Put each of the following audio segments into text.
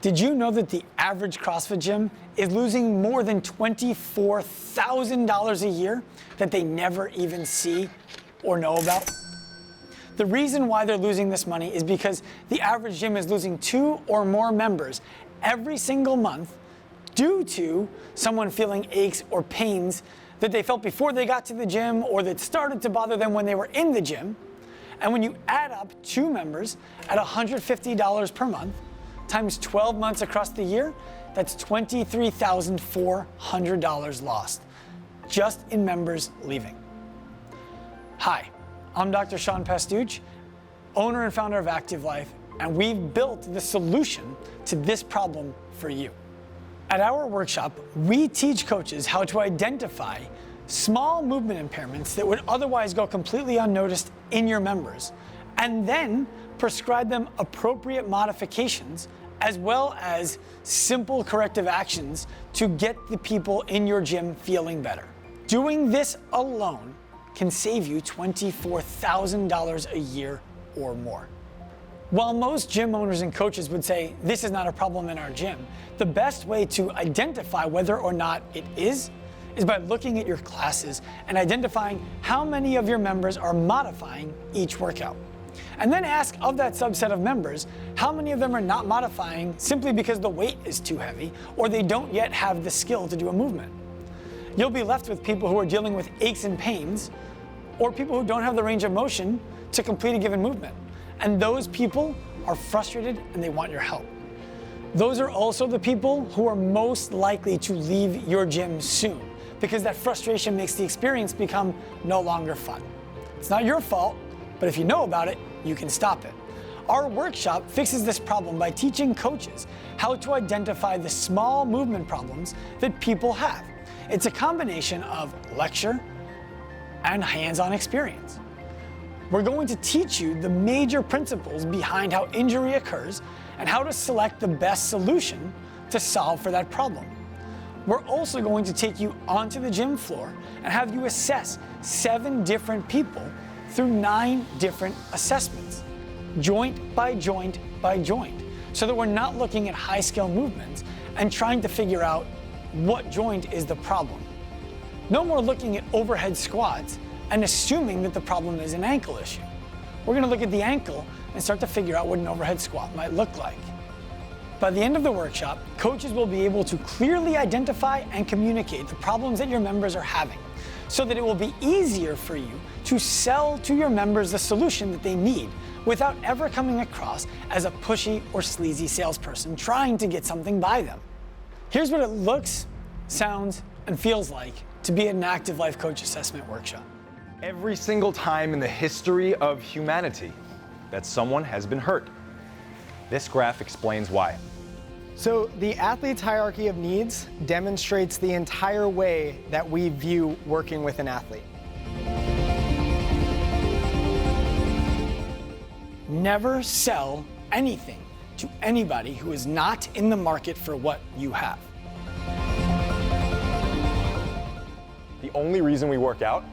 Did you know that the average CrossFit gym is losing more than $24,000 a year that they never even see or know about? The reason why they're losing this money is because the average gym is losing 2 or more members every single month due to someone feeling aches or pains that they felt before they got to the gym or that started to bother them when they were in the gym. And when you add up 2 members at $150 per month times 12 months across the year, that's $23,400 lost just in members leaving. Hi, I'm Dr. Sean Pastuch, owner and founder of Active Life, and we've built the solution to this problem for you. At our workshop, we teach coaches how to identify small movement impairments that would otherwise go completely unnoticed in your members, and then prescribe them appropriate modifications as well as simple corrective actions to get the people in your gym feeling better. Doing this alone can save you $24,000 a year or more. While most gym owners and coaches would say this is not a problem in our gym, the best way to identify whether or not it is by looking at your classes and identifying how many of your members are modifying each workout. And then ask of that subset of members, how many of them are not modifying simply because the weight is too heavy or they don't yet have the skill to do a movement. You'll be left with people who are dealing with aches and pains or people who don't have the range of motion to complete a given movement. And those people are frustrated and they want your help. Those are also the people who are most likely to leave your gym soon because that frustration makes the experience become no longer fun. It's not your fault, but if you know about it, you can stop it. Our workshop fixes this problem by teaching coaches how to identify the small movement problems that people have. It's a combination of lecture and hands-on experience. We're going to teach you the major principles behind how injury occurs and how to select the best solution to solve for that problem. We're also going to take you onto the gym floor and have you assess 7 different people through 9 different assessments, joint by joint by joint, so that we're not looking at high-scale movements and trying to figure out what joint is the problem. No more looking at overhead squats and assuming that the problem is an ankle issue. We're going to look at the ankle and start to figure out what an overhead squat might look like. By the end of the workshop, coaches will be able to clearly identify and communicate the problems that your members are having so that it will be easier for you to sell to your members the solution that they need without ever coming across as a pushy or sleazy salesperson trying to get something by them. Here's what it looks, sounds, and feels like to be an Active Life Coach Assessment workshop. Every single time in the history of humanity that someone has been hurt. This graph explains why. So the athlete's hierarchy of needs demonstrates the entire way that we view working with an athlete. Never sell anything to anybody who is not in the market for what you have. The only reason we work out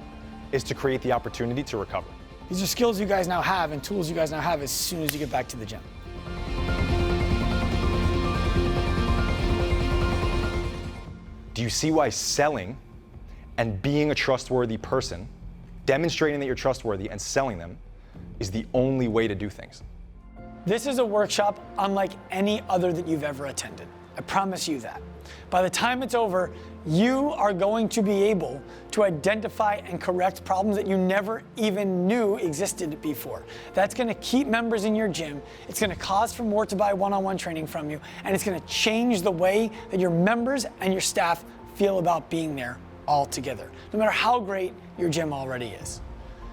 is to create the opportunity to recover. These are skills you guys now have and tools you guys now have as soon as you get back to the gym. Do you see why selling and being a trustworthy person, demonstrating that you're trustworthy and selling them, is the only way to do things? This is a workshop unlike any other that you've ever attended. I promise you that. By the time it's over, you are going to be able to identify and correct problems that you never even knew existed before. That's going to keep members in your gym. It's going to cause for more to buy one-on-one training from you, and it's going to change the way that your members and your staff feel about being there altogether, no matter how great your gym already is.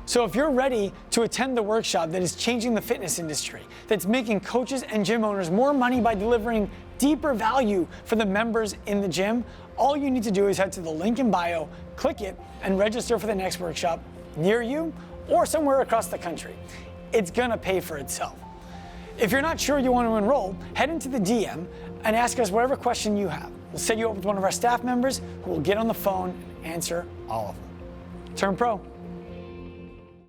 So if you're ready to attend the workshop that is changing the fitness industry, that's making coaches and gym owners more money by delivering deeper value for the members in the gym, all you need to do is head to the link in bio, click it, and register for the next workshop near you or somewhere across the country. It's gonna pay for itself. If you're not sure you want to enroll, head into the DM and ask us whatever question you have. We'll set you up with one of our staff members who will get on the phone and answer all of them. Turn pro.